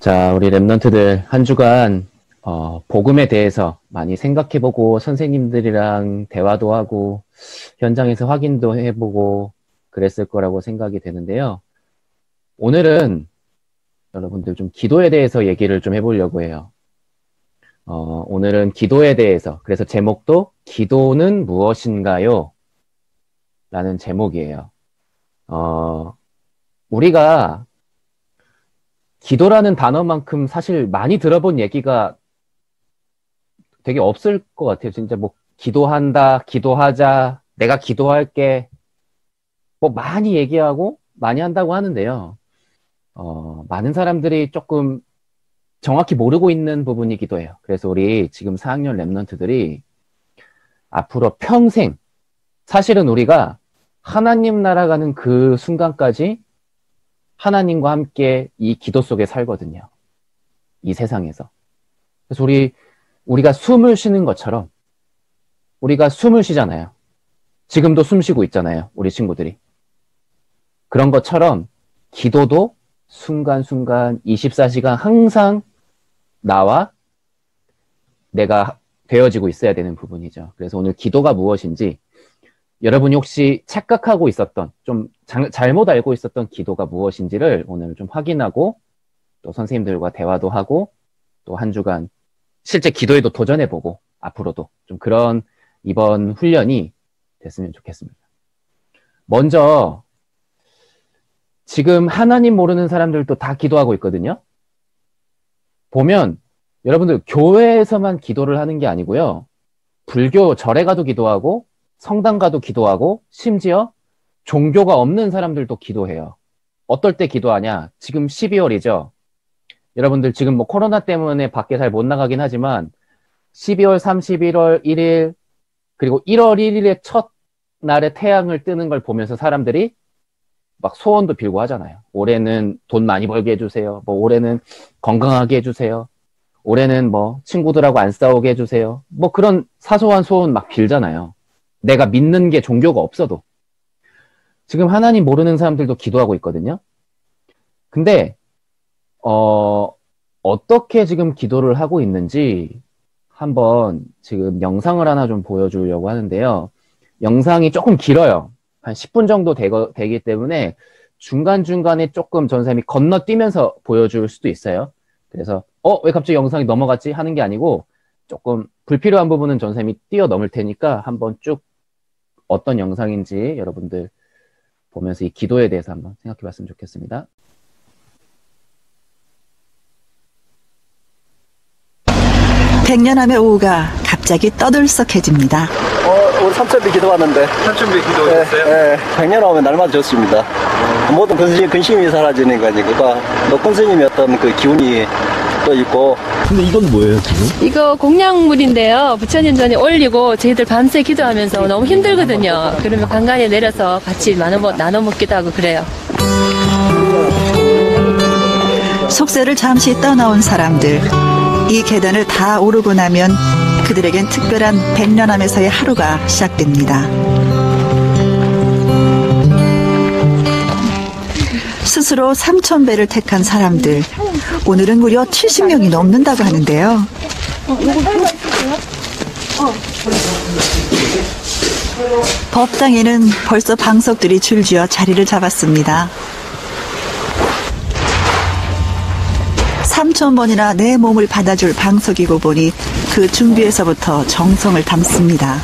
자, 우리 랩런트들 한 주간 복음에 대해서 많이 생각해보고 선생님들이랑 대화도 하고 현장에서 확인도 해보고 그랬을 거라고 생각이 되는데요. 오늘은 여러분들 좀 기도에 대해서 얘기를 좀 해보려고 해요. 오늘은 기도에 대해서, 그래서 제목도 기도는 무엇인가요? 라는 제목이에요. 우리가 기도라는 단어만큼 사실 많이 들어본 얘기가 되게 없을 것 같아요. 진짜 뭐 기도한다, 기도하자, 내가 기도할게, 뭐 많이 얘기하고 많이 한다고 하는데요. 많은 사람들이 조금 정확히 모르고 있는 부분이기도 해요. 그래서 우리 지금 4학년 랩런트들이 앞으로 평생, 사실은 우리가 하나님 나라 가는 그 순간까지 하나님과 함께 이 기도 속에 살거든요. 이 세상에서. 그래서 우리가 숨을 쉬는 것처럼 우리가 숨을 쉬잖아요. 지금도 숨 쉬고 있잖아요. 우리 친구들이. 그런 것처럼 기도도 순간순간 24시간 항상 나와 내가 되어지고 있어야 되는 부분이죠. 그래서 오늘 기도가 무엇인지 여러분이 혹시 착각하고 있었던, 좀 잘못 알고 있었던 기도가 무엇인지를 오늘 좀 확인하고 또 선생님들과 대화도 하고 또 한 주간 실제 기도에도 도전해보고 앞으로도 좀 그런 이번 훈련이 됐으면 좋겠습니다. 먼저 지금 하나님 모르는 사람들도 다 기도하고 있거든요. 보면 여러분들 교회에서만 기도를 하는 게 아니고요. 불교 절에 가도 기도하고 성당 가도 기도하고 심지어 종교가 없는 사람들도 기도해요. 어떨 때 기도하냐? 지금 12월이죠. 여러분들 지금 뭐 코로나 때문에 밖에 잘 못 나가긴 하지만 12월 31월 1일 그리고 1월 1일의 첫 날에 태양을 뜨는 걸 보면서 사람들이 막 소원도 빌고 하잖아요. 올해는 돈 많이 벌게 해주세요. 뭐 올해는 건강하게 해주세요. 올해는 뭐 친구들하고 안 싸우게 해주세요. 뭐 그런 사소한 소원 막 빌잖아요. 내가 믿는 게 종교가 없어도. 지금 하나님 모르는 사람들도 기도하고 있거든요. 근데 어떻게 지금 기도를 하고 있는지 한번 지금 영상을 하나 좀 보여주려고 하는데요. 영상이 조금 길어요. 한 10분 정도 되기 때문에 중간중간에 조금 전쌤이 건너뛰면서 보여줄 수도 있어요. 그래서 왜 갑자기 영상이 넘어갔지? 하는 게 아니고 조금 불필요한 부분은 전쌤이 뛰어넘을 테니까 한번 쭉 어떤 영상인지 여러분들 보면서 이 기도에 대해서 한번 생각해 봤으면 좋겠습니다. 백년함의 오후가 갑자기 떠들썩해집니다. 우리 삼천비 기도 왔는데. 삼천비 기도하셨어요? 네, 백년 오면 날마다 좋습니다. 모든 근심이 사라지는 거니까 높은 스님의 어떤 그 기운이 또 있고. 근데 이건 뭐예요, 지금? 이거 공양물인데요. 부처님 전에 올리고 저희들 밤새 기도하면서 너무 힘들거든요. 그러면 간간히 내려서 같이 나눠 먹기도 하고 그래요. 속세를 잠시 떠나온 사람들. 이 계단을 다 오르고 나면 그들에겐 특별한 백년함에서의 하루가 시작됩니다. 스스로 3000배를 택한 사람들. 오늘은 무려 70명이 넘는다고 하는데요. 법당에는 벌써 방석들이 줄지어 자리를 잡았습니다. 3000번이나 내 몸을 받아줄 방석이고 보니 그 준비에서부터 정성을 담습니다.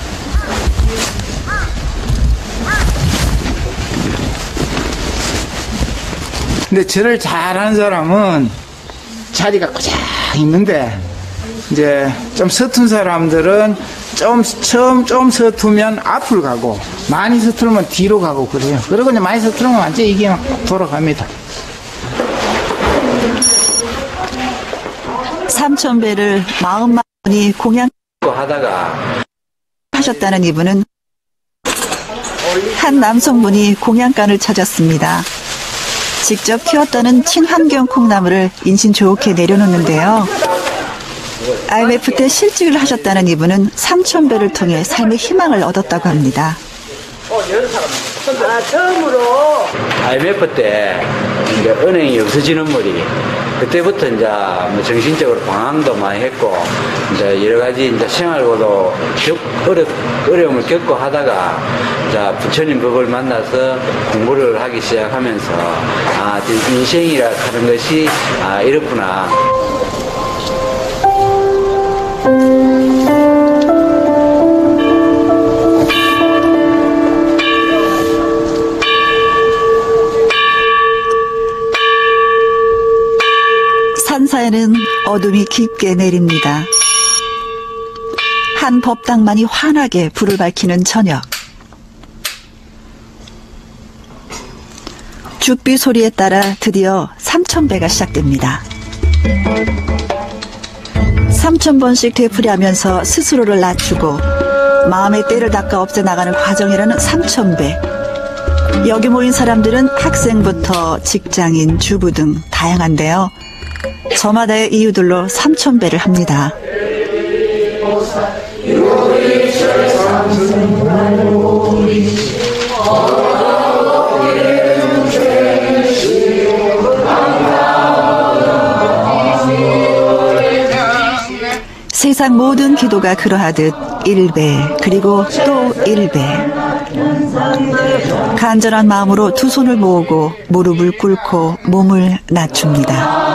근데 절을 잘하는 사람은 자리가 꽉 있는데 이제 좀 서툰 사람들은 좀 서투면 앞으로 가고 많이 서투면 뒤로 가고 그래요. 그리고 이제 많이 서투면 완전히 이게 막 돌아갑니다. 3000배를 40만원이 공양 하다가 하셨다는 이분은 한 남성분이 공양간을 찾았습니다. 직접 키웠다는 친환경 콩나물을 인신 좋게 내려놓는데요. IMF 때 실직을 하셨다는 이분은 3000배를 통해 삶의 희망을 얻었다고 합니다. 처음으로 IMF 때 은행이 없어지는 물이 그때부터 이제 뭐 정신적으로 방황도 많이 했고, 이제 여러 가지 이제 생활고도 어려움을 겪고 하다가, 이제 부처님 법을 만나서 공부를 하기 시작하면서, 아, 인생이라 하는 것이, 아, 이렇구나. 산사에는 어둠이 깊게 내립니다. 한 법당만이 환하게 불을 밝히는 저녁. 죽비 소리에 따라 드디어 삼천배가 시작됩니다. 3000번씩 되풀이하면서 스스로를 낮추고 마음의 때를 닦아 없애나가는 과정이라는 삼천배. 여기 모인 사람들은 학생부터 직장인, 주부 등 다양한데요. 저마다의 이유들로 삼천배를 합니다. 세상 모든 기도가 그러하듯 1배 그리고 또 1배. 간절한 마음으로 두 손을 모으고 무릎을 꿇고 몸을 낮춥니다.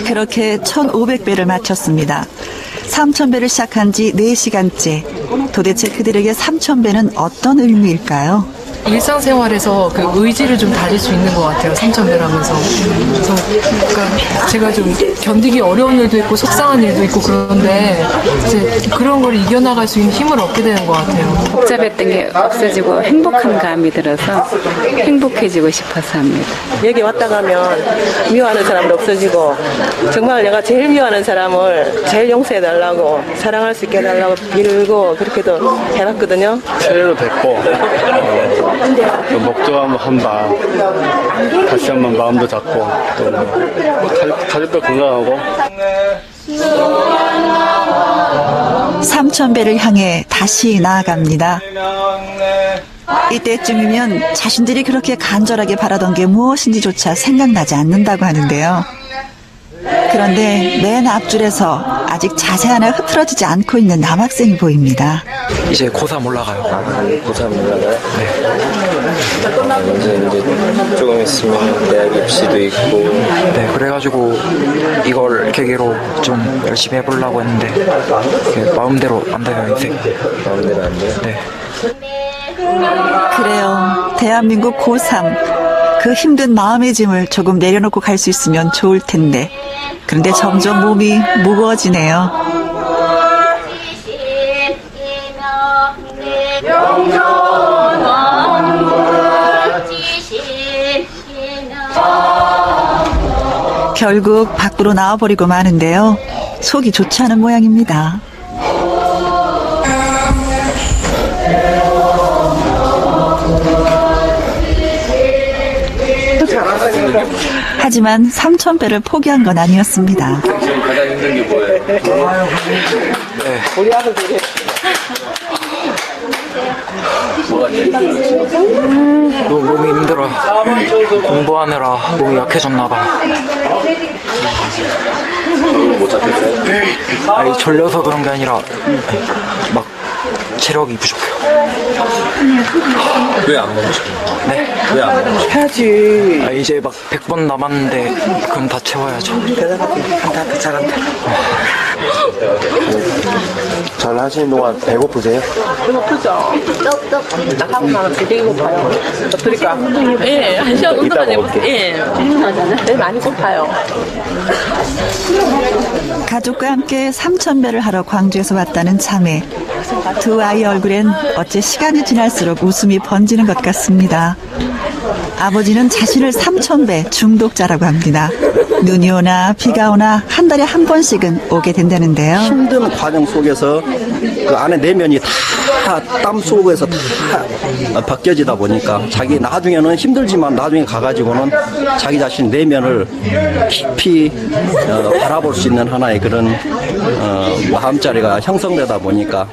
그렇게 1500배를 마쳤습니다. 3000배를 시작한 지 4시간째. 도대체 그들에게 3000배는 어떤 의미일까요? 일상생활에서 그 의지를 좀 다질 수 있는 것 같아요. 삼천배라면서. 그래서 그러니까 제가 좀 견디기 어려운 일도 있고 속상한 일도 있고 그런데 이제 그런 걸 이겨나갈 수 있는 힘을 얻게 되는 것 같아요. 복잡했던 게 없어지고 행복한 감이 들어서 행복해지고 싶어서 합니다. 여기 왔다 가면 미워하는 사람도 없어지고 정말 내가 제일 미워하는 사람을 제일 용서해달라고 사랑할 수 있게 해달라고 빌고 그렇게도 해놨거든요. 새해도 됐고 또 목도 한번 다시 한번 마음도 잡고 또 가족도 건강하고 3000배를 향해 다시 나아갑니다. 이때쯤이면 자신들이 그렇게 간절하게 바라던 게 무엇인지조차 생각나지 않는다고 하는데요. 그런데 맨 앞줄에서 아직 자세 하나 흐트러지지 않고 있는 남학생이 보입니다. 이제 고3 올라가요. 고3 올라가요? 네. 이제 조금 있으면 대학 입시도 있고. 네, 그래가지고 이걸 계기로 좀 열심히 해보려고 했는데 마음대로 안 돼요, 인생. 마음대로 안 돼요? 네. 그래요. 대한민국 고3. 그 힘든 마음의 짐을 조금 내려놓고 갈 수 있으면 좋을 텐데. 그런데 점점 몸이 무거워지네요. 결국 밖으로 나와버리고 마는데요. 속이 좋지 않은 모양입니다. 하지만 3000배를 포기한 건 아니었습니다. 지금 가장 힘든 게 뭐예요? 네. 우리 아들 되게 뭐가 제일 너무 몸이 힘들어. 공부하느라 몸이 약해졌나 봐. 못 잡겠어요? 아니, 졸려서 그런 게 아니라 막 체력이 부족해요. 왜 안 먹으시나요? 네? 왜 안 먹으시나요? 해야지. 아, 이제 막 100번 남았는데 그럼 다 채워야죠. 대단하다. 잘한다. 잘 하시는 동안 배고프세요? 배고프죠? 딱 하고 나면 되게 고파요. 그러니까 예, 한 시간 운동만 해보세요. 예, 네, 많이 고파요. 가족과 함께 3000배를 하러 광주에서 왔다는 자매. 두 아이 얼굴엔 어째 시간이 지날수록 웃음이 번지는 것 같습니다. 아버지는 자신을 3000배 중독자라고 합니다. 눈이 오나 비가 오나 한 달에 한 번씩은 오게 된다는데요. 힘든 과정 속에서 그 안에 내면이 다 땀 속에서 다 벗겨지다 보니까 자기 나중에는 힘들지만 나중에 가가지고는 자기 자신 내면을 깊이 바라볼 수 있는 하나의 그런 마음자리가 형성되다 보니까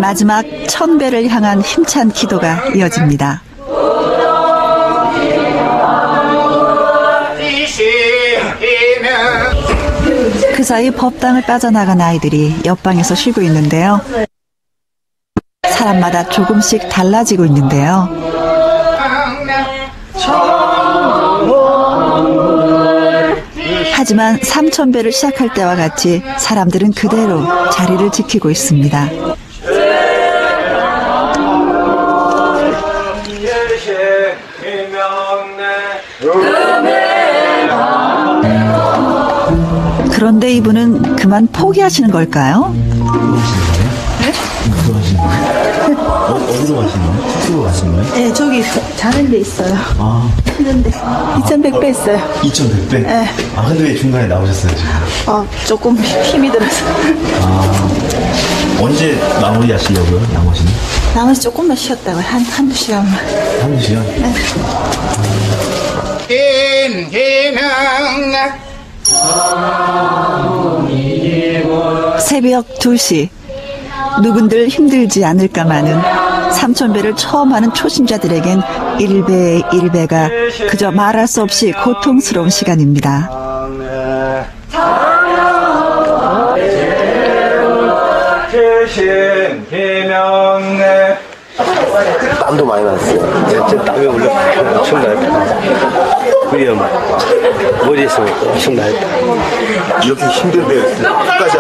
마지막 1000배를 향한 힘찬 기도가 이어집니다. 그 사이 법당을 빠져나간 아이들이 옆방에서 쉬고 있는데요. 사람마다 조금씩 달라지고 있는데요. 하지만 3000배를 시작할 때와 같이 사람들은 그대로 자리를 지키고 있습니다. 그런데 이분은 그만 포기하시는 걸까요? 어디로 가시는 거예요? 숙소로 가시는 거예요? 네, 저기 자는 데 있어요. 아. 했는데 2100배 했어요. 2100배? 네. 아, 근데 왜 중간에 나오셨어요, 지금? 조금 힘이 들어서. 아. 언제 마무리 하시려고요, 나머지는? 나머지 조금만 쉬었다고요. 한두 시간만. 한두 시간? 네. 새벽 2시. 누군들 힘들지 않을까마는 3000배를 처음 하는 초심자들에겐 1배의 1배가 그저 말할 수 없이 고통스러운 시간입니다. 땀도 많이 났어요. 제 땀이 원래 엄청 나요. 그게 머리에서 엄청 나요. 이렇게 힘든데 끝까지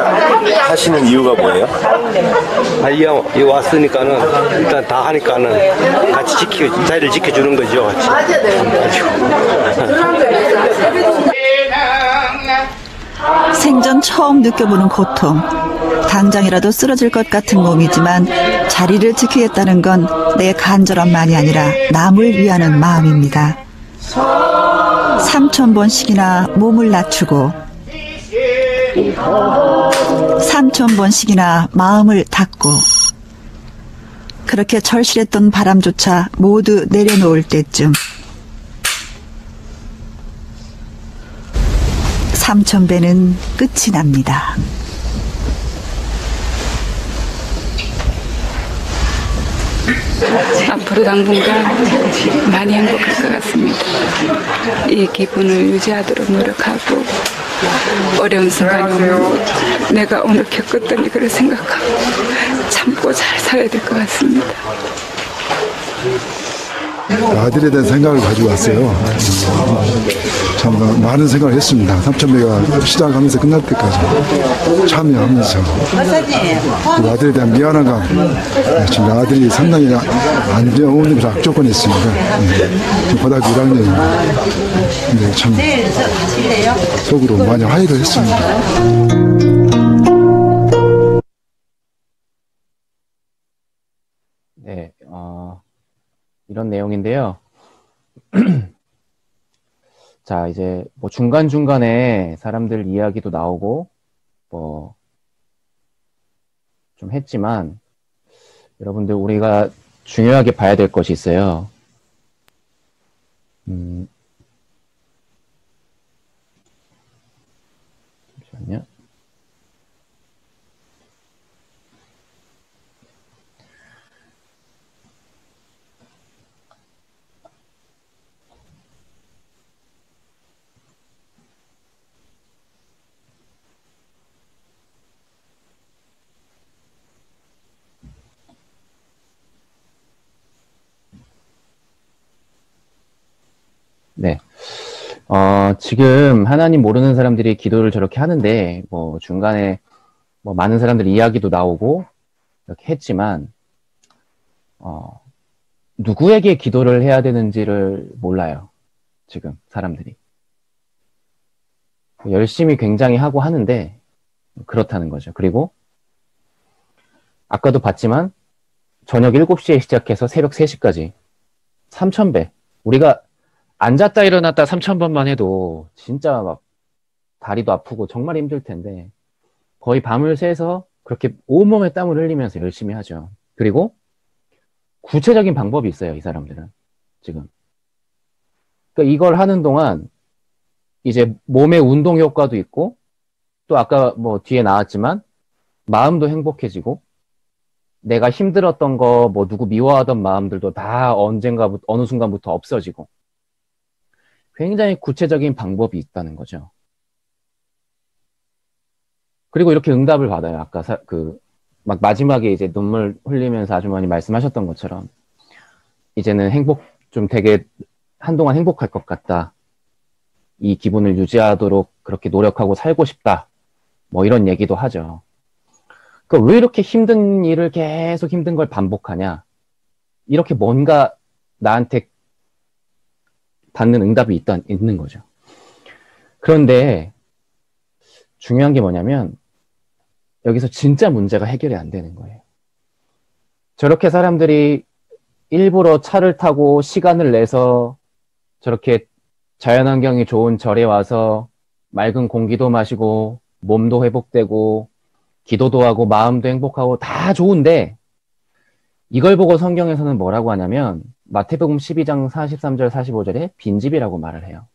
하시는 이유가 뭐예요? 여기 왔으니까는 일단 다 하니까는 같이 자리를 지켜주는 거죠. 같이. 생전 처음 느껴보는 고통. 당장이라도 쓰러질 것 같은 몸이지만 자리를 지키겠다는 건 내 간절함만이 아니라 남을 위하는 마음입니다. 3000번씩이나 몸을 낮추고 3000번씩이나 마음을 닫고 그렇게 절실했던 바람조차 모두 내려놓을 때쯤 3000배는 끝이 납니다. 앞으로 당분간 많이 행복할 것 같습니다. 이 기분을 유지하도록 노력하고 어려운 순간이 오면 내가 오늘 겪었던 이걸 생각하고 참고 잘 살아야 될 것 같습니다. 아들에 대한 생각을 가지고 왔어요. 참 많은 생각을 했습니다. 3000배가 시작하면서 끝날 때까지 참여하면서 그 아들에 대한 미안함감. 지금 아들이 상당히 어머님께서 악조건했습니다. 고등학교 1학년입니다. 근데 참 속으로 많이 화해를 했습니다. 네, 이런 내용인데요. 자, 이제 뭐 중간중간에 사람들 이야기도 나오고 뭐 좀 했지만 여러분들 우리가 중요하게 봐야 될 것이 있어요. 잠시만요. 네. 지금 하나님 모르는 사람들이 기도를 저렇게 하는데, 뭐, 중간에, 뭐, 많은 사람들이 이야기도 나오고, 이렇게 했지만, 누구에게 기도를 해야 되는지를 몰라요. 지금, 사람들이. 열심히 굉장히 하고 하는데, 그렇다는 거죠. 그리고, 아까도 봤지만, 저녁 7시에 시작해서 새벽 3시까지, 3000배. 우리가, 앉았다 일어났다 3000번만 해도 진짜 막 다리도 아프고 정말 힘들 텐데 거의 밤을 새서 그렇게 온몸에 땀을 흘리면서 열심히 하죠. 그리고 구체적인 방법이 있어요, 이 사람들은 지금. 그러니까 이걸 하는 동안 이제 몸의 운동 효과도 있고 또 아까 뭐 뒤에 나왔지만 마음도 행복해지고 내가 힘들었던 거, 뭐 누구 미워하던 마음들도 다 언젠가, 어느 순간부터 없어지고 굉장히 구체적인 방법이 있다는 거죠. 그리고 이렇게 응답을 받아요. 아까 막 마지막에 이제 눈물 흘리면서 아주머니 말씀하셨던 것처럼 이제는 좀 되게 한동안 행복할 것 같다. 이 기분을 유지하도록 그렇게 노력하고 살고 싶다. 뭐 이런 얘기도 하죠. 그러니까 왜 이렇게 힘든 일을 계속 힘든 걸 반복하냐? 이렇게 뭔가 나한테 받는 응답이 있는 거죠. 그런데 중요한 게 뭐냐면 여기서 진짜 문제가 해결이 안 되는 거예요. 저렇게 사람들이 일부러 차를 타고 시간을 내서 저렇게 자연환경이 좋은 절에 와서 맑은 공기도 마시고 몸도 회복되고 기도도 하고 마음도 행복하고 다 좋은데 이걸 보고 성경에서는 뭐라고 하냐면 마태복음 12장 43절 45절에 빈집이라고 말을 해요.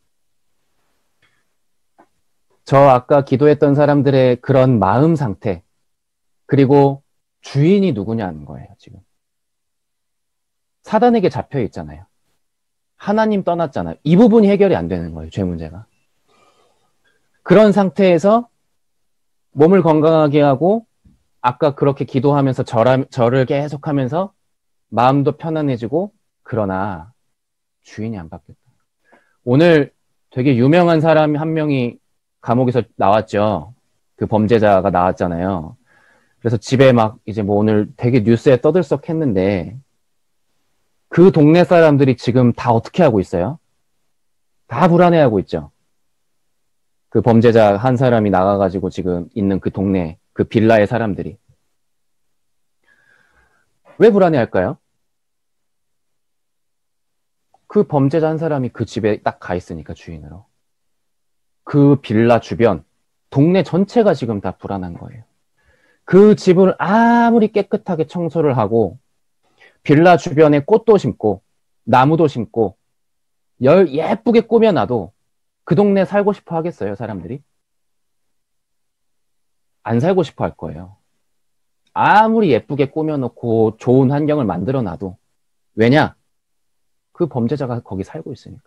저 아까 기도했던 사람들의 그런 마음 상태 그리고 주인이 누구냐는 거예요. 지금 사단에게 잡혀 있잖아요. 하나님 떠났잖아요. 이 부분이 해결이 안 되는 거예요. 죄 문제가. 그런 상태에서 몸을 건강하게 하고 아까 그렇게 기도하면서 절을 계속하면서 마음도 편안해지고 그러나 주인이 안 바뀌었다. 오늘 되게 유명한 사람 한 명이 감옥에서 나왔죠. 그 범죄자가 나왔잖아요. 그래서 집에 막 이제 뭐 오늘 되게 뉴스에 떠들썩했는데 그 동네 사람들이 지금 다 어떻게 하고 있어요? 다 불안해하고 있죠. 그 범죄자 한 사람이 나가가지고 지금 있는 그 동네, 그 빌라의 사람들이. 왜 불안해할까요? 그 범죄자 한 사람이 그 집에 딱 가 있으니까 주인으로. 그 빌라 주변, 동네 전체가 지금 다 불안한 거예요. 그 집을 아무리 깨끗하게 청소를 하고 빌라 주변에 꽃도 심고 나무도 심고 예쁘게 꾸며놔도 그 동네 살고 싶어 하겠어요, 사람들이? 안 살고 싶어 할 거예요. 아무리 예쁘게 꾸며놓고 좋은 환경을 만들어놔도 왜냐? 그 범죄자가 거기 살고 있으니까.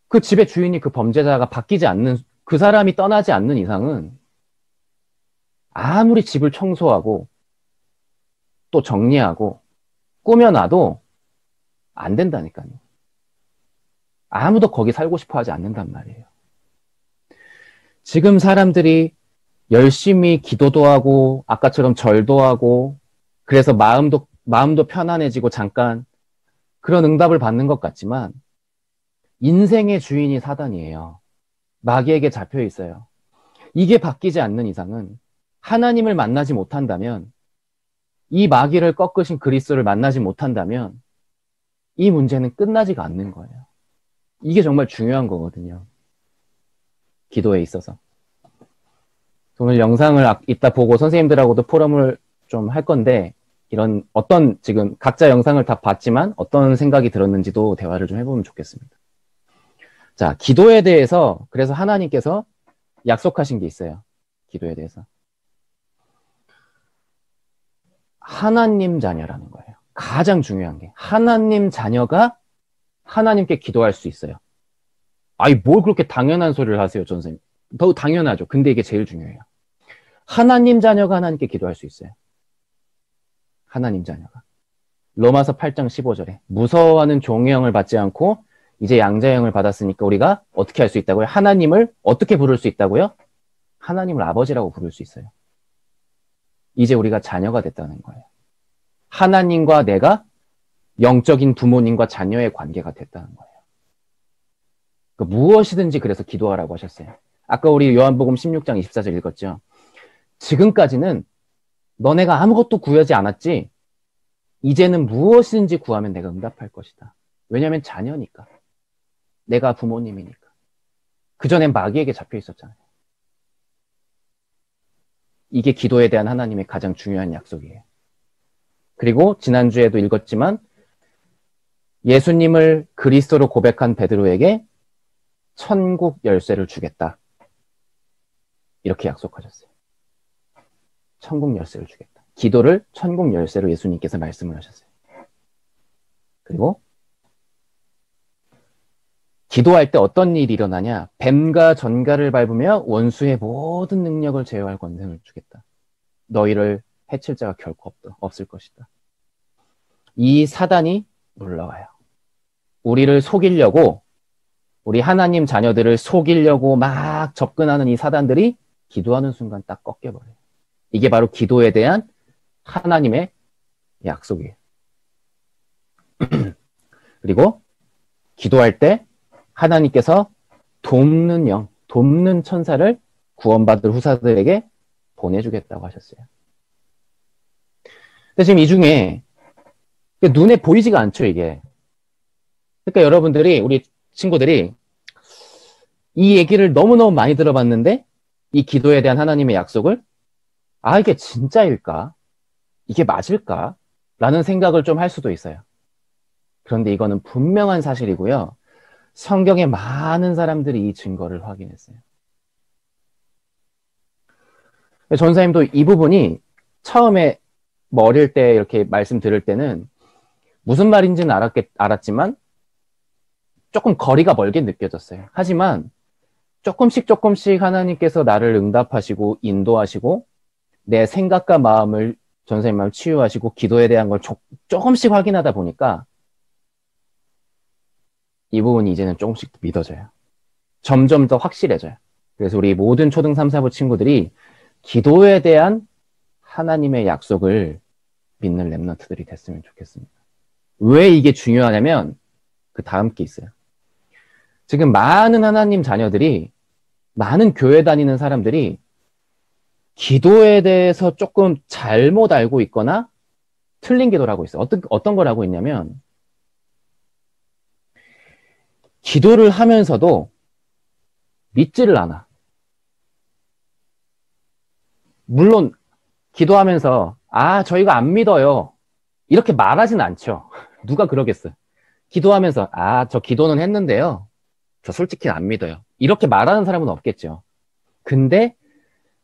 그 집의 주인이 그 범죄자가 바뀌지 않는, 그 사람이 떠나지 않는 이상은 아무리 집을 청소하고 또 정리하고 꾸며놔도 안 된다니까요. 아무도 거기 살고 싶어 하지 않는단 말이에요. 지금 사람들이 열심히 기도도 하고 아까처럼 절도 하고 그래서 마음도 편안해지고 잠깐 그런 응답을 받는 것 같지만 인생의 주인이 사단이에요. 마귀에게 잡혀 있어요. 이게 바뀌지 않는 이상은 하나님을 만나지 못한다면 이 마귀를 꺾으신 그리스도를 만나지 못한다면 이 문제는 끝나지가 않는 거예요. 이게 정말 중요한 거거든요. 기도에 있어서. 오늘 영상을 이따 보고 선생님들하고도 포럼을 좀 할 건데 이런 지금 각자 영상을 다 봤지만 어떤 생각이 들었는지도 대화를 좀 해보면 좋겠습니다. 자, 기도에 대해서 그래서 하나님께서 약속하신 게 있어요. 기도에 대해서. 하나님 자녀라는 거예요. 가장 중요한 게 하나님 자녀가 하나님께 기도할 수 있어요. 아니 뭘 그렇게 당연한 소리를 하세요, 선생님. 더 당연하죠. 근데 이게 제일 중요해요. 하나님 자녀가 하나님께 기도할 수 있어요. 하나님 자녀가. 로마서 8장 15절에 무서워하는 종의 영을 받지 않고 이제 양자의 영을 받았으니까 우리가 어떻게 할 수 있다고요? 하나님을 어떻게 부를 수 있다고요? 하나님을 아버지라고 부를 수 있어요. 이제 우리가 자녀가 됐다는 거예요. 하나님과 내가 영적인 부모님과 자녀의 관계가 됐다는 거예요. 그러니까 무엇이든지 그래서 기도하라고 하셨어요. 아까 우리 요한복음 16장 24절 읽었죠. 지금까지는 너네가 아무것도 구하지 않았지 이제는 무엇이든지 구하면 내가 응답할 것이다. 왜냐하면 자녀니까. 내가 부모님이니까. 그전엔 마귀에게 잡혀 있었잖아요. 이게 기도에 대한 하나님의 가장 중요한 약속이에요. 그리고 지난주에도 읽었지만 예수님을 그리스도로 고백한 베드로에게 천국 열쇠를 주겠다. 이렇게 약속하셨어요. 천국 열쇠를 주겠다. 기도를 천국 열쇠로 예수님께서 말씀을 하셨어요. 그리고 기도할 때 어떤 일이 일어나냐? 뱀과 전갈을 밟으며 원수의 모든 능력을 제어할 권능을 주겠다. 너희를 해칠 자가 결코 없을 것이다. 이 사단이 놀라워요. 우리를 속이려고, 우리 하나님 자녀들을 속이려고 막 접근하는 이 사단들이 기도하는 순간 딱 꺾여버려요. 이게 바로 기도에 대한 하나님의 약속이에요. 그리고 기도할 때 하나님께서 돕는 영, 돕는 천사를 구원받을 후사들에게 보내주겠다고 하셨어요. 근데 지금 이 중에 눈에 보이지가 않죠, 이게. 그러니까 여러분들이, 우리 친구들이 이 얘기를 너무너무 많이 들어봤는데 이 기도에 대한 하나님의 약속을 이게 진짜일까? 이게 맞을까? 라는 생각을 좀 할 수도 있어요. 그런데 이거는 분명한 사실이고요. 성경에 많은 사람들이 이 증거를 확인했어요. 전사님도 이 부분이 처음에 어릴 때 이렇게 말씀 들을 때는 무슨 말인지는 알았지만 조금 거리가 멀게 느껴졌어요. 하지만 조금씩 하나님께서 나를 응답하시고 인도하시고 내 생각과 마음을, 전사님 마음을 치유하시고 기도에 대한 걸 조금씩 확인하다 보니까 이 부분이 이제는 조금씩 믿어져요. 점점 더 확실해져요. 그래서 우리 모든 초등 3, 4부 친구들이 기도에 대한 하나님의 약속을 믿는 렘넌트들이 됐으면 좋겠습니다. 왜 이게 중요하냐면 그 다음 게 있어요. 지금 많은 하나님 자녀들이, 많은 교회 다니는 사람들이 기도에 대해서 조금 잘못 알고 있거나 틀린 기도를 하고 있어요. 어떤 걸 하고 있냐면 기도를 하면서도 믿지를 않아. 물론 기도하면서 저희가 안 믿어요 이렇게 말하진 않죠. 누가 그러겠어요. 기도하면서 저 기도는 했는데요, 저 솔직히 안 믿어요 이렇게 말하는 사람은 없겠죠. 근데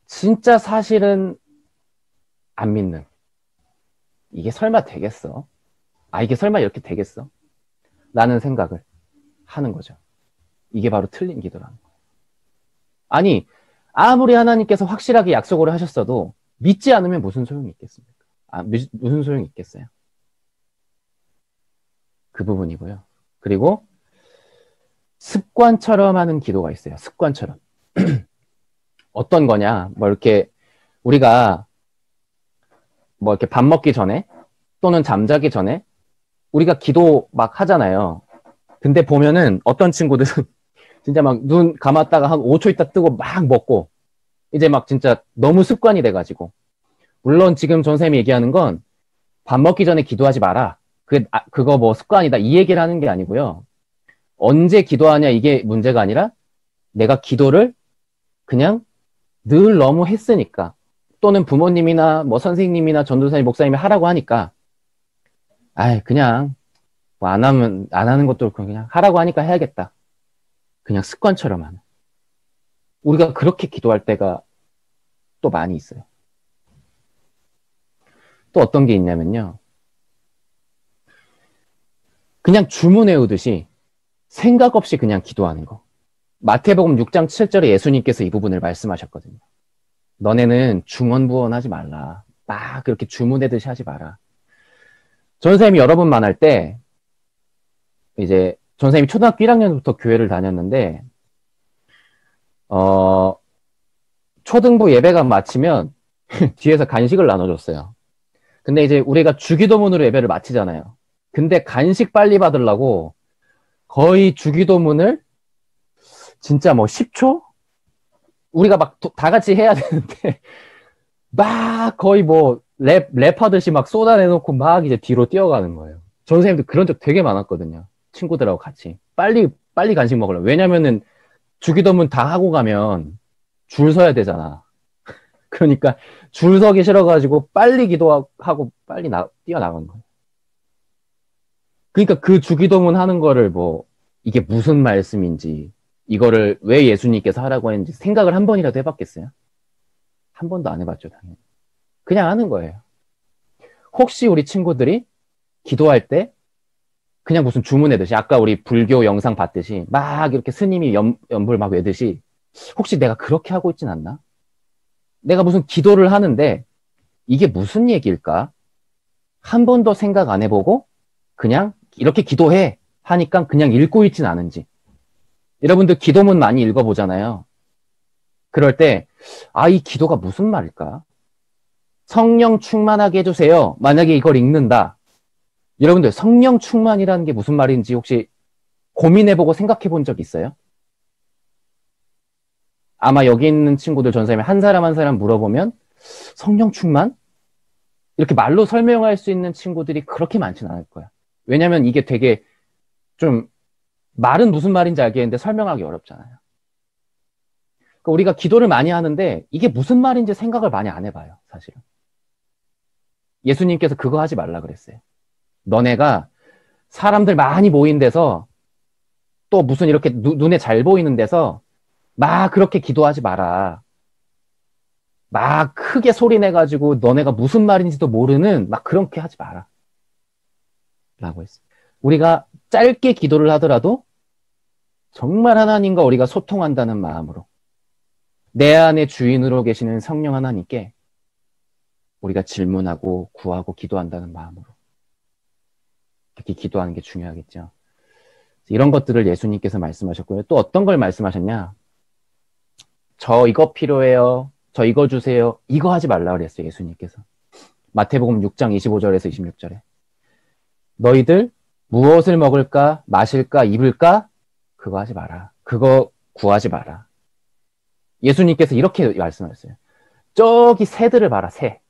진짜 사실은 안 믿는, 이게 설마 되겠어? 이게 설마 이렇게 되겠어? 라는 생각을 하는 거죠. 이게 바로 틀린 기도라는 거예요. 아니, 아무리 하나님께서 확실하게 약속을 하셨어도 믿지 않으면 무슨 소용이 있겠습니까? 무슨 소용이 있겠어요? 그 부분이고요. 그리고 습관처럼 하는 기도가 있어요. 습관처럼. 어떤 거냐? 이렇게 우리가 이렇게 밥 먹기 전에 또는 잠자기 전에 우리가 기도 막 하잖아요. 근데 보면은 어떤 친구들은 진짜 막 눈 감았다가 한 5초 있다 뜨고 막 먹고 이제 막 진짜 너무 습관이 돼가지고, 물론 지금 전쌤이 얘기하는 건 밥 먹기 전에 기도하지 마라, 그거 습관이다 이 얘기를 하는 게 아니고요. 언제 기도하냐 이게 문제가 아니라 내가 기도를 그냥 늘 너무 했으니까, 또는 부모님이나 선생님이나 전도사님, 목사님이 하라고 하니까 그냥 안 하는 것도 그렇고 그냥 하라고 하니까 해야겠다. 그냥 습관처럼 하는. 우리가 그렇게 기도할 때가 또 많이 있어요. 또 어떤 게 있냐면요. 그냥 주문해오듯이 생각 없이 그냥 기도하는 거. 마태복음 6장 7절에 예수님께서 이 부분을 말씀하셨거든요. 너네는 중언부언하지 말라. 막 그렇게 주문해듯이 하지 마라. 전선생님이 여러 번 만날 때 이제 전선생님이 초등학교 1학년부터 교회를 다녔는데 초등부 예배가 마치면 뒤에서 간식을 나눠줬어요. 근데 이제 우리가 주기도문으로 예배를 마치잖아요. 근데 간식 빨리 받으려고 거의 주기도문을 진짜 10초? 우리가 막 다 같이 해야 되는데 막 거의 랩하듯이 막 쏟아내놓고 막 이제 뒤로 뛰어가는 거예요. 전선생님도 그런 적 되게 많았거든요. 친구들하고 같이. 빨리 간식 먹으려고. 왜냐면은 주기도문 다 하고 가면 줄 서야 되잖아. 그러니까 줄 서기 싫어가지고 빨리 기도하고 빨리 뛰어나간 거예요. 그러니까 그 주기도문 하는 거를 이게 무슨 말씀인지, 이거를 왜 예수님께서 하라고 했는지 생각을 한 번이라도 해봤겠어요? 한 번도 안 해봤죠, 당연히. 그냥 하는 거예요. 혹시 우리 친구들이 기도할 때 그냥 무슨 주문하듯이 아까 우리 불교 영상 봤듯이 막 이렇게 스님이 연불 막 외듯이 혹시 내가 그렇게 하고 있진 않나? 내가 무슨 기도를 하는데 이게 무슨 얘기일까? 한 번도 생각 안 해보고 그냥 이렇게 기도해 하니까 그냥 읽고 있진 않은지. 여러분들 기도문 많이 읽어보잖아요. 그럴 때 이 기도가 무슨 말일까? 성령 충만하게 해주세요. 만약에 이걸 읽는다. 여러분들 성령 충만이라는 게 무슨 말인지 혹시 고민해보고 생각해본 적 있어요? 아마 여기 있는 친구들 전사님이 한 사람 한 사람 물어보면 성령 충만? 이렇게 말로 설명할 수 있는 친구들이 그렇게 많지는 않을 거야. 왜냐면 이게 되게 좀 말은 무슨 말인지 알겠는데 설명하기 어렵잖아요. 그러니까 우리가 기도를 많이 하는데 이게 무슨 말인지 생각을 많이 안 해봐요, 사실은. 예수님께서 그거 하지 말라 그랬어요. 너네가 사람들 많이 모인 데서 또 무슨 이렇게 눈에 잘 보이는 데서 막 그렇게 기도하지 마라. 막 크게 소리 내가지고 너네가 무슨 말인지도 모르는 막 그렇게 하지 마라. 라고 했어요. 우리가 짧게 기도를 하더라도 정말 하나님과 우리가 소통한다는 마음으로 내 안에 주인으로 계시는 성령 하나님께 우리가 질문하고 구하고 기도한다는 마음으로 이렇게 기도하는 게 중요하겠죠. 이런 것들을 예수님께서 말씀하셨고요. 또 어떤 걸 말씀하셨냐? 저 이거 필요해요. 저 이거 주세요. 이거 하지 말라 그랬어요. 예수님께서. 마태복음 6장 25절에서 26절에. 너희들 무엇을 먹을까, 마실까, 입을까? 그거 하지 마라. 그거 구하지 마라. 예수님께서 이렇게 말씀하셨어요. 저기 새들을 봐라, 새.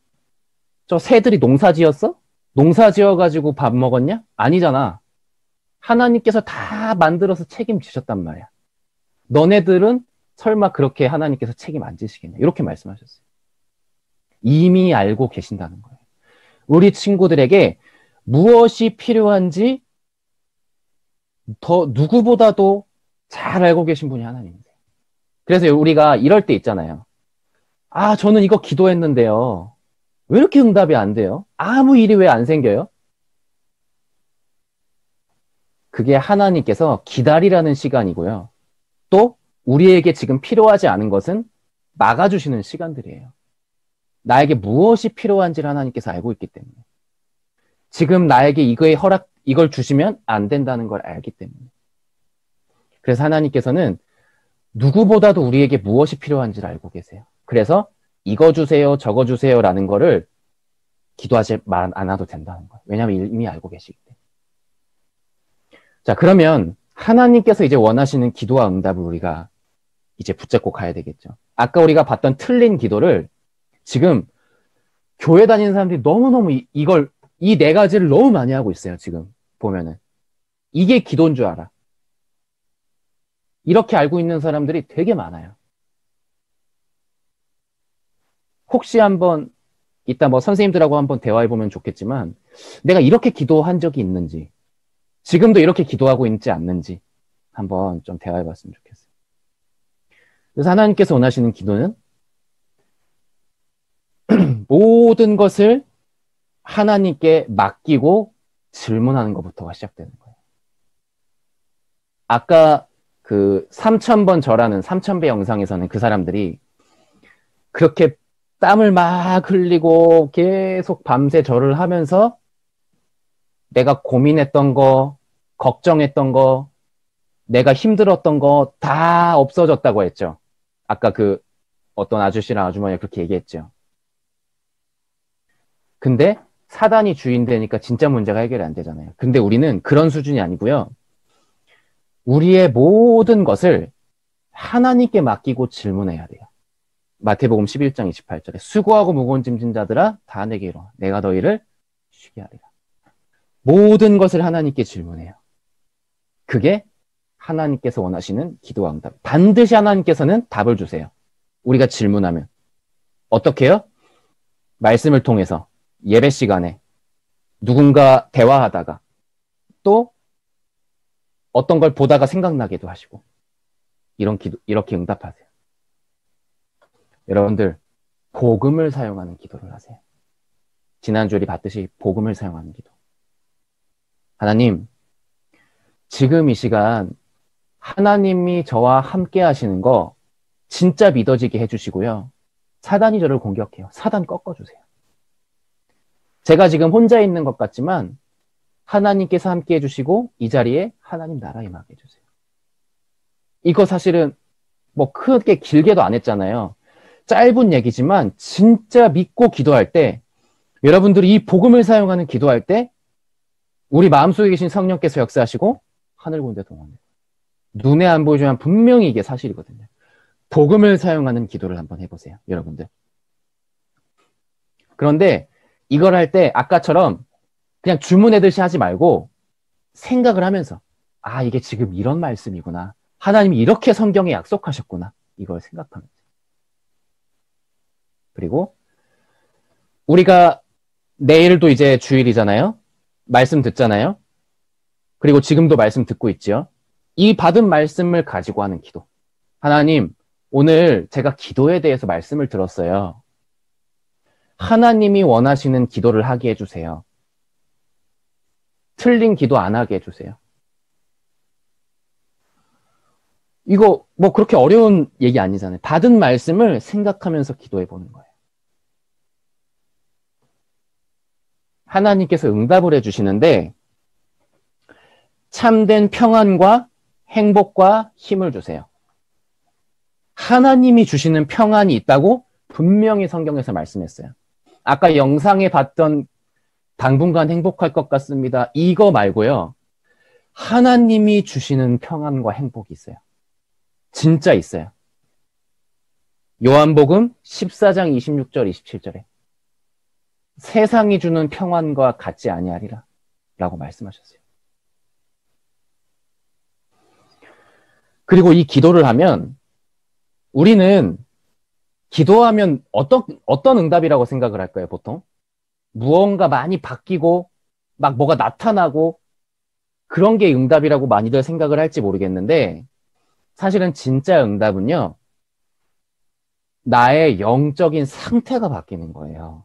저 새들이 농사 지었어? 농사 지어가지고 밥 먹었냐? 아니잖아. 하나님께서 다 만들어서 책임지셨단 말이야. 너네들은 설마 그렇게 하나님께서 책임 안 지시겠냐? 이렇게 말씀하셨어요. 이미 알고 계신다는 거예요. 우리 친구들에게 무엇이 필요한지 더 누구보다도 잘 알고 계신 분이 하나님이세요. 그래서 우리가 이럴 때 있잖아요. 저는 이거 기도했는데요. 왜 이렇게 응답이 안 돼요? 아무 일이 왜 안 생겨요? 그게 하나님께서 기다리라는 시간이고요. 또 우리에게 지금 필요하지 않은 것은 막아주시는 시간들이에요. 나에게 무엇이 필요한지를 하나님께서 알고 있기 때문에. 지금 나에게 이걸 주시면 안 된다는 걸 알기 때문에. 그래서 하나님께서는 누구보다도 우리에게 무엇이 필요한지를 알고 계세요. 그래서 이거 주세요, 저거 주세요 라는 거를 기도하지 않아도 된다는 거예요. 왜냐하면 이미 알고 계시기 때문에. 자, 그러면 하나님께서 이제 원하시는 기도와 응답을 우리가 이제 붙잡고 가야 되겠죠. 아까 우리가 봤던 틀린 기도를 지금 교회 다니는 사람들이 너무너무 이 네 가지를 너무 많이 하고 있어요. 지금 보면은. 이게 기도인 줄 알아. 이렇게 알고 있는 사람들이 되게 많아요. 혹시 한번 이따 뭐 선생님들하고 한번 대화해보면 좋겠지만 내가 이렇게 기도한 적이 있는지 지금도 이렇게 기도하고 있지 않는지 한번 좀 대화해봤으면 좋겠어요. 그래서 하나님께서 원하시는 기도는 모든 것을 하나님께 맡기고 질문하는 것부터가 시작되는 거예요. 아까 그 3000번 절하는 3000배 영상에서는 그 사람들이 그렇게 땀을 막 흘리고 계속 밤새 절을 하면서 내가 고민했던 거, 걱정했던 거, 내가 힘들었던 거 다 없어졌다고 했죠. 아까 그 어떤 아저씨랑 아주머니가 그렇게 얘기했죠. 근데 사단이 주인 되니까 진짜 문제가 해결이 안 되잖아요. 근데 우리는 그런 수준이 아니고요. 우리의 모든 것을 하나님께 맡기고 질문해야 돼요. 마태복음 11장 28절에 수고하고 무거운 짐진 자들아 다 내게 이르라. 내가 너희를 쉬게 하리라. 모든 것을 하나님께 질문해요. 그게 하나님께서 원하시는 기도와 응답. 반드시 하나님께서는 답을 주세요. 우리가 질문하면. 어떻게 해요? 말씀을 통해서 예배 시간에 누군가 대화하다가 또 어떤 걸 보다가 생각나게도 하시고 이렇게 응답하세요. 여러분들 복음을 사용하는 기도를 하세요. 지난주에 봤듯이 복음을 사용하는 기도. 하나님, 지금 이 시간 하나님이 저와 함께 하시는 거 진짜 믿어지게 해주시고요. 사단이 저를 공격해요. 사단 꺾어주세요. 제가 지금 혼자 있는 것 같지만 하나님께서 함께 해주시고 이 자리에 하나님 나라 임하게 해주세요. 이거 사실은 뭐 크게 길게도 안 했잖아요. 짧은 얘기지만 진짜 믿고 기도할 때 여러분들이 이 복음을 사용하는 기도할 때 우리 마음속에 계신 성령께서 역사하시고 하늘 군대 동원해요. 눈에 안 보이지만 분명히 이게 사실이거든요. 복음을 사용하는 기도를 한번 해보세요, 여러분들. 그런데 이걸 할 때 아까처럼 그냥 주문해듯이 하지 말고 생각을 하면서 아, 이게 지금 이런 말씀이구나. 하나님이 이렇게 성경에 약속하셨구나. 이걸 생각하면서. 그리고 우리가 내일도 이제 주일이잖아요. 말씀 듣잖아요. 그리고 지금도 말씀 듣고 있지요. 이 받은 말씀을 가지고 하는 기도. 하나님, 오늘 제가 기도에 대해서 말씀을 들었어요. 하나님이 원하시는 기도를 하게 해주세요. 틀린 기도 안 하게 해주세요. 이거 뭐 그렇게 어려운 얘기 아니잖아요. 받은 말씀을 생각하면서 기도해 보는 거예요. 하나님께서 응답을 해주시는데 참된 평안과 행복과 힘을 주세요. 하나님이 주시는 평안이 있다고 분명히 성경에서 말씀했어요. 아까 영상에 봤던 당분간 행복할 것 같습니다. 이거 말고요. 하나님이 주시는 평안과 행복이 있어요. 진짜 있어요. 요한복음 14장 26절 27절에 세상이 주는 평안과 같지 아니하리라 라고 말씀하셨어요. 그리고 이 기도를 하면 우리는 기도하면 어떤 응답이라고 생각을 할까요, 보통? 무언가 많이 바뀌고 막 뭐가 나타나고 그런 게 응답이라고 많이들 생각을 할지 모르겠는데 사실은 진짜 응답은요, 나의 영적인 상태가 바뀌는 거예요.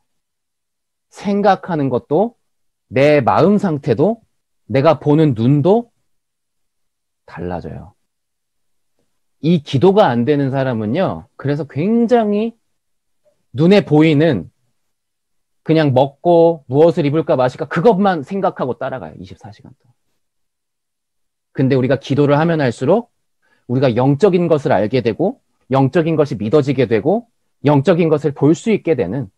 생각하는 것도, 내 마음 상태도, 내가 보는 눈도 달라져요. 이 기도가 안 되는 사람은요, 그래서 굉장히 눈에 보이는 그냥 먹고 무엇을 입을까 마실까 그것만 생각하고 따라가요. 24시간 동안. 근데 우리가 기도를 하면 할수록 우리가 영적인 것을 알게 되고 영적인 것이 믿어지게 되고 영적인 것을 볼 수 있게 되는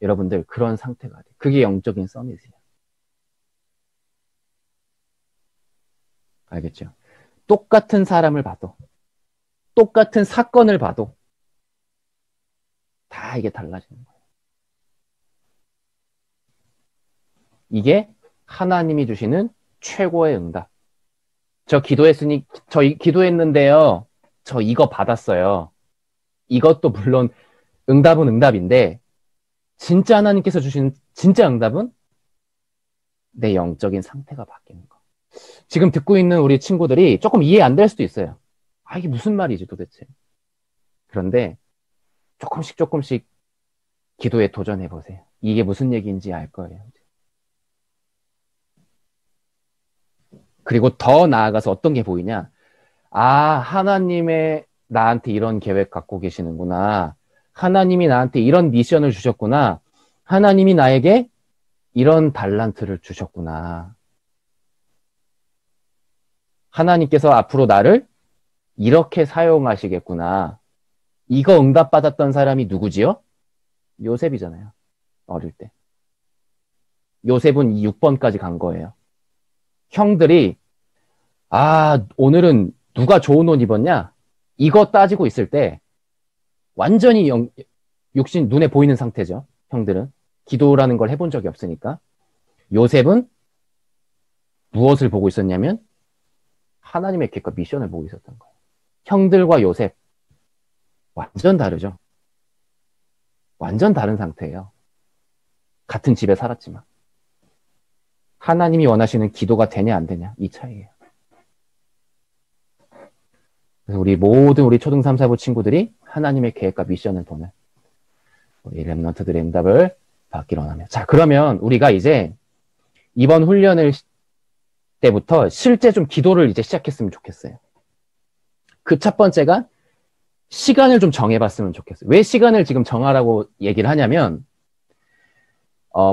여러분들 그런 상태가 돼요. 그게 영적인 서밋이에요. 알겠죠? 똑같은 사람을 봐도 똑같은 사건을 봐도 다 이게 달라지는 거예요. 이게 하나님이 주시는 최고의 응답. 저 기도했는데요. 저 이거 받았어요. 이것도 물론 응답은 응답인데 진짜 하나님께서 주시는 진짜 응답은 내 영적인 상태가 바뀌는 거. 지금 듣고 있는 우리 친구들이 조금 이해 안 될 수도 있어요. 아, 이게 무슨 말이지 도대체. 그런데 조금씩 기도에 도전해 보세요. 이게 무슨 얘기인지 알 거예요. 그리고 더 나아가서 어떤 게 보이냐. 아, 하나님의 나한테 이런 계획 갖고 계시는구나. 하나님이 나한테 이런 미션을 주셨구나. 하나님이 나에게 이런 달란트를 주셨구나. 하나님께서 앞으로 나를 이렇게 사용하시겠구나. 이거 응답받았던 사람이 누구지요? 요셉이잖아요. 어릴 때. 요셉은 이 6번까지 간 거예요. 형들이 아, 오늘은 누가 좋은 옷 입었냐? 이거 따지고 있을 때 완전히 육신 눈에 보이는 상태죠. 형들은. 기도라는 걸 해본 적이 없으니까. 요셉은 무엇을 보고 있었냐면 하나님의 계획과 미션을 보고 있었던 거예요. 형들과 요셉 완전 다르죠. 완전 다른 상태예요. 같은 집에 살았지만. 하나님이 원하시는 기도가 되냐 안 되냐 이 차이예요. 그래서 우리 모든 우리 초등 3, 4부 친구들이 하나님의 계획과 미션을 보는 우리 렘넌트들의 응답을 밖 일어나며. 자, 그러면 우리가 이제 이번 훈련을 때부터 실제 좀 기도를 이제 시작했으면 좋겠어요. 그 첫 번째가 시간을 좀 정해봤으면 좋겠어요. 왜 시간을 지금 정하라고 얘기를 하냐면,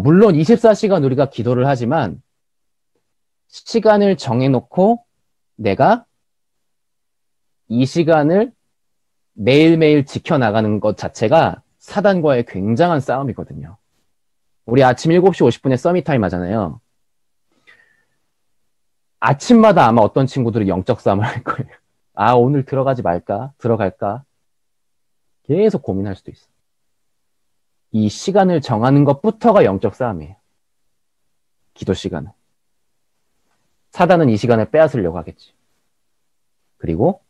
물론 24시간 우리가 기도를 하지만, 시간을 정해놓고 내가 이 시간을 매일매일 지켜나가는 것 자체가 사단과의 굉장한 싸움이거든요. 우리 아침 7시 50분에 서밋타임 하잖아요. 아침마다 아마 어떤 친구들이 영적 싸움을 할 거예요. 아, 오늘 들어가지 말까? 들어갈까? 계속 고민할 수도 있어. 이 시간을 정하는 것부터가 영적 싸움이에요. 기도 시간은. 사단은 이 시간을 빼앗으려고 하겠지. 그리고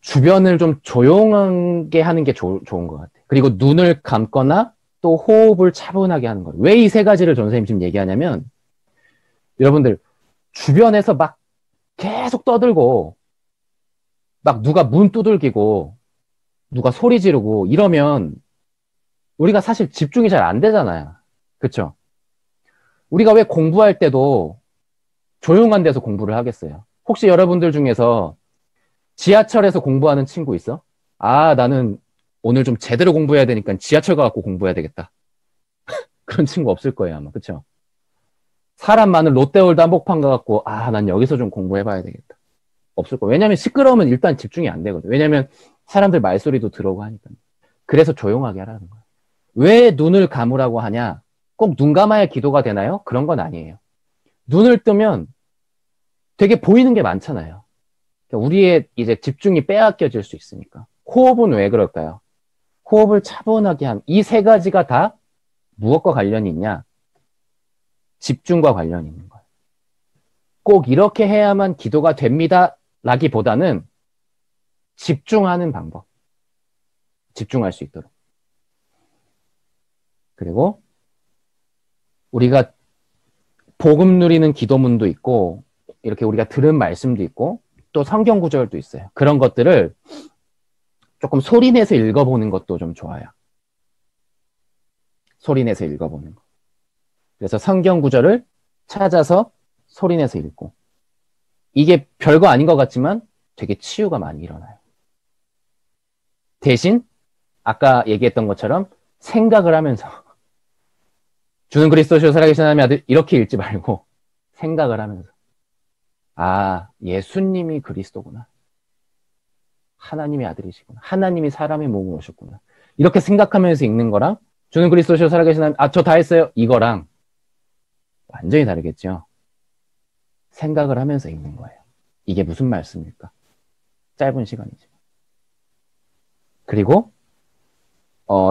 주변을 좀 조용하게 하는 게 좋은 것 같아요. 그리고 눈을 감거나 또 호흡을 차분하게 하는 거예요. 왜 이 세 가지를 전 선생님 지금 얘기하냐면, 여러분들 주변에서 막 계속 떠들고 막 누가 문 두들기고 누가 소리 지르고 이러면 우리가 사실 집중이 잘 안 되잖아요. 그렇죠? 우리가 왜 공부할 때도 조용한 데서 공부를 하겠어요? 혹시 여러분들 중에서 지하철에서 공부하는 친구 있어? 아, 나는 오늘 좀 제대로 공부해야 되니까 지하철 가갖고 공부해야 되겠다. 그런 친구 없을 거예요, 아마. 그렇죠? 사람 많은 롯데월드 한복판 가갖고 아, 난 여기서 좀 공부해봐야 되겠다. 없을 거예요. 왜냐면 시끄러우면 일단 집중이 안 되거든. 왜냐면 사람들 말소리도 들어오고 하니까. 그래서 조용하게 하라는 거예요. 왜 눈을 감으라고 하냐? 꼭 눈 감아야 기도가 되나요? 그런 건 아니에요. 눈을 뜨면 되게 보이는 게 많잖아요. 그러니까 우리의 이제 집중이 빼앗겨질 수 있으니까. 호흡은 왜 그럴까요? 호흡을 차분하게 함. 이 세 가지가 다 무엇과 관련이 있냐? 집중과 관련이 있는 거예요. 꼭 이렇게 해야만 기도가 됩니다. 라기보다는 집중하는 방법. 집중할 수 있도록. 그리고 우리가 복음 누리는 기도문도 있고 이렇게 우리가 들은 말씀도 있고 또 성경 구절도 있어요. 그런 것들을 조금 소리내서 읽어보는 것도 좀 좋아요. 소리내서 읽어보는 거. 그래서 성경 구절을 찾아서 소리내서 읽고 이게 별거 아닌 것 같지만 되게 치유가 많이 일어나요. 대신 아까 얘기했던 것처럼 생각을 하면서 주는 그리스도시요 살아계신 하나님의 아들 이렇게 읽지 말고 생각을 하면서 아, 예수님이 그리스도구나. 하나님의 아들이시구나. 하나님이 사람의 몸을 오셨구나. 이렇게 생각하면서 읽는 거랑 주는 그리스도시요 살아계신 하나님 아, 저 다 했어요. 이거랑 완전히 다르겠죠. 생각을 하면서 읽는 거예요. 이게 무슨 말씀일까? 짧은 시간이지만. 그리고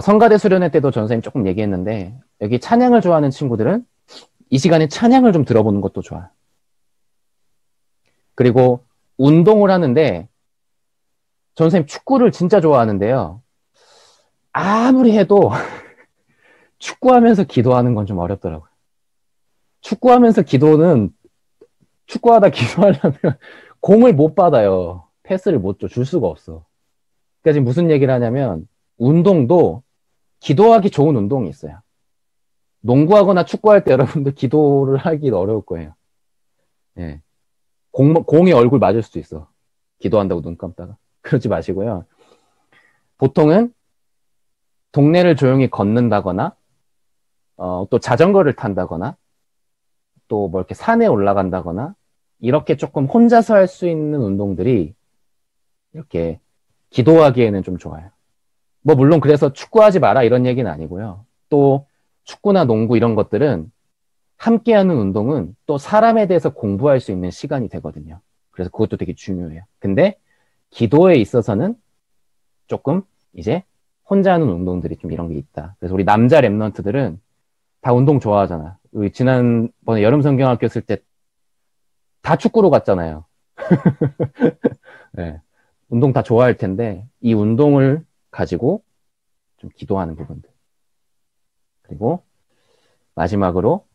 성가대 수련회 때도 전 선생님 조금 얘기했는데 여기 찬양을 좋아하는 친구들은 이 시간에 찬양을 좀 들어보는 것도 좋아요. 그리고 운동을 하는데 전 선생님 축구를 진짜 좋아하는데요. 아무리 해도 축구하면서 기도하는 건 좀 어렵더라고요. 축구하면서 기도는 축구하다 기도하려면 공을 못 받아요. 패스를 못 줘. 줄 수가 없어. 그러니까 지금 무슨 얘기를 하냐면 운동도 기도하기 좋은 운동이 있어요. 농구하거나 축구할 때 여러분들 기도를 하기 어려울 거예요. 예. 공이 얼굴 맞을 수도 있어. 기도한다고 눈 감다가. 그러지 마시고요. 보통은 동네를 조용히 걷는다거나 또 자전거를 탄다거나 또 뭐 이렇게 산에 올라간다거나 이렇게 조금 혼자서 할 수 있는 운동들이 이렇게 기도하기에는 좀 좋아요. 뭐 물론 그래서 축구하지 마라 이런 얘기는 아니고요. 또 축구나 농구 이런 것들은 함께하는 운동은 또 사람에 대해서 공부할 수 있는 시간이 되거든요. 그래서 그것도 되게 중요해요. 근데 기도에 있어서는 조금 이제 혼자 하는 운동들이 좀 이런 게 있다. 그래서 우리 남자 랩런트들은 다 운동 좋아하잖아. 우리 지난번에 여름 성경학교 했을 때 다 축구로 갔잖아요. 네. 운동 다 좋아할 텐데 이 운동을 가지고 좀 기도하는 부분들. 그리고 마지막으로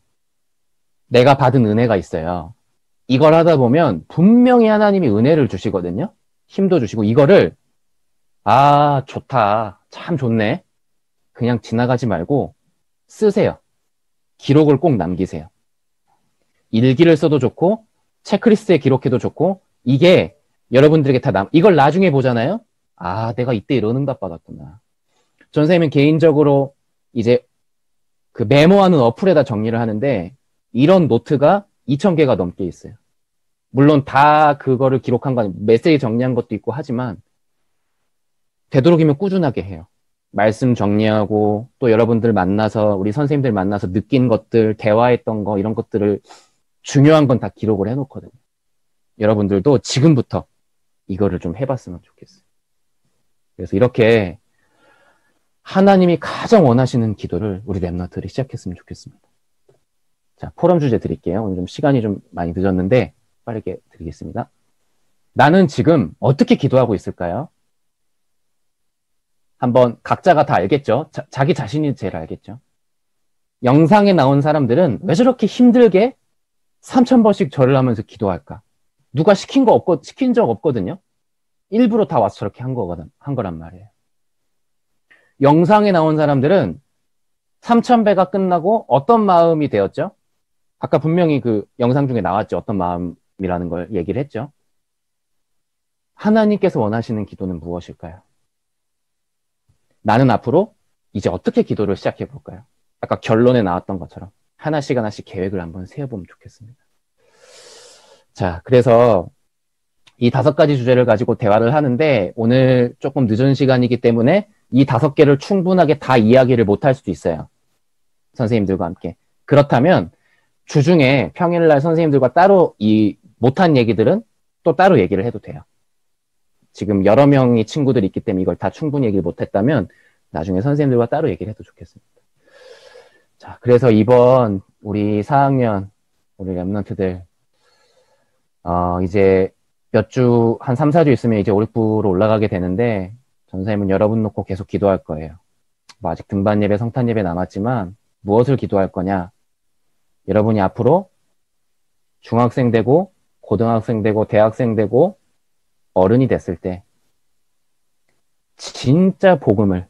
내가 받은 은혜가 있어요. 이걸 하다 보면 분명히 하나님이 은혜를 주시거든요. 힘도 주시고 이거를 아 좋다. 참 좋네. 그냥 지나가지 말고 쓰세요. 기록을 꼭 남기세요. 일기를 써도 좋고 체크리스트에 기록해도 좋고 이게 여러분들에게 이걸 나중에 보잖아요. 아, 내가 이때 이런 응답 받았구나. 전 선생님은 개인적으로 이제 그 메모하는 어플에다 정리를 하는데 이런 노트가 2,000개가 넘게 있어요. 물론 다 그거를 기록한 건 메시지 정리한 것도 있고 하지만 되도록이면 꾸준하게 해요. 말씀 정리하고 또 여러분들 만나서 우리 선생님들 만나서 느낀 것들, 대화했던 거 이런 것들을 중요한 건 다 기록을 해놓거든요. 여러분들도 지금부터 이거를 좀 해봤으면 좋겠어요. 그래서 이렇게 하나님이 가장 원하시는 기도를 우리 랩런트들이 시작했으면 좋겠습니다. 자, 포럼 주제 드릴게요. 오늘 좀 시간이 좀 많이 늦었는데 빠르게 드리겠습니다. 나는 지금 어떻게 기도하고 있을까요? 한번 각자가 다 알겠죠? 자기 자신이 제일 알겠죠? 영상에 나온 사람들은 왜 저렇게 힘들게 3,000번씩 절을 하면서 기도할까? 누가 시킨 적 없거든요? 일부러 다 와서 저렇게 한 거란 말이에요. 영상에 나온 사람들은 3,000배가 끝나고 어떤 마음이 되었죠? 아까 분명히 그 영상 중에 나왔죠. 어떤 마음이라는 걸 얘기를 했죠. 하나님께서 원하시는 기도는 무엇일까요? 나는 앞으로 이제 어떻게 기도를 시작해 볼까요? 아까 결론에 나왔던 것처럼 하나씩 하나씩 계획을 한번 세워보면 좋겠습니다. 자, 그래서 이 5가지 주제를 가지고 대화를 하는데 오늘 조금 늦은 시간이기 때문에 이 5개를 충분하게 다 이야기를 못할 수도 있어요. 선생님들과 함께. 그렇다면 주중에 평일날 선생님들과 따로 이 못한 얘기들은 또 따로 얘기를 해도 돼요. 지금 여러 명의 친구들이 있기 때문에 이걸 다 충분히 얘기를 못했다면 나중에 선생님들과 따로 얘기를 해도 좋겠습니다. 자, 그래서 이번 우리 4학년 우리 랩런트들 이제 몇 주, 한 3, 4주 있으면 이제 5, 6부로 올라가게 되는데 전 선생님은 여러분 놓고 계속 기도할 거예요. 뭐 아직 등반 예배, 성탄 예배 남았지만 무엇을 기도할 거냐? 여러분이 앞으로 중학생 되고 고등학생 되고 대학생 되고 어른이 됐을 때 진짜 복음을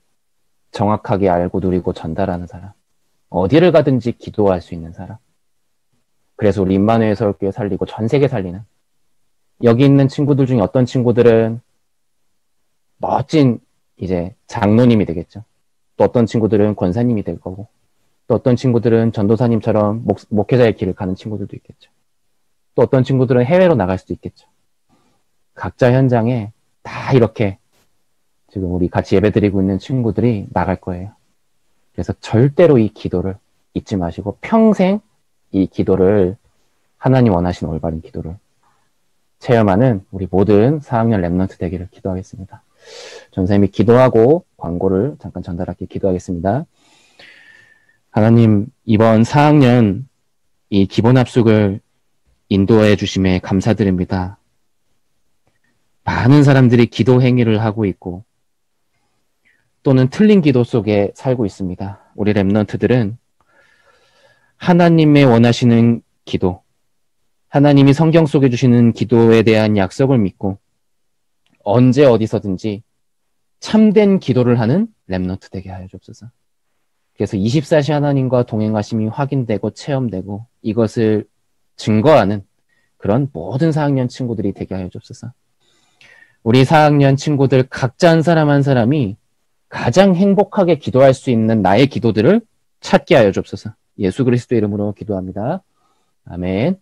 정확하게 알고 누리고 전달하는 사람, 어디를 가든지 기도할 수 있는 사람. 그래서 우리 임마누엘 서울교회 살리고 전 세계 살리는, 여기 있는 친구들 중에 어떤 친구들은 멋진 이제 장로님이 되겠죠. 또 어떤 친구들은 권사님이 될 거고, 또 어떤 친구들은 전도사님처럼 목회자의 길을 가는 친구들도 있겠죠. 또 어떤 친구들은 해외로 나갈 수도 있겠죠. 각자 현장에 다 이렇게 지금 우리 같이 예배드리고 있는 친구들이 나갈 거예요. 그래서 절대로 이 기도를 잊지 마시고 평생 이 기도를, 하나님 원하시는 올바른 기도를 체험하는 우리 모든 4학년 랩런트 되기를 기도하겠습니다. 전사님이 기도하고 광고를 잠깐 전달할게. 기도하겠습니다. 하나님, 이번 4학년 이 기본 합숙을 인도해 주심에 감사드립니다. 많은 사람들이 기도 행위를 하고 있고 또는 틀린 기도 속에 살고 있습니다. 우리 랩런트들은 하나님의 원하시는 기도, 하나님이 성경 속에 주시는 기도에 대한 약속을 믿고 언제 어디서든지 참된 기도를 하는 랩런트 되게 하여 주옵소서. 그래서 24시 하나님과 동행하심이 확인되고 체험되고 이것을 증거하는 그런 모든 4학년 친구들이 되게 하여 주옵소서. 우리 4학년 친구들 각자 한 사람 한 사람이 가장 행복하게 기도할 수 있는 나의 기도들을 찾게 하여 주옵소서. 예수 그리스도의 이름으로 기도합니다. 아멘.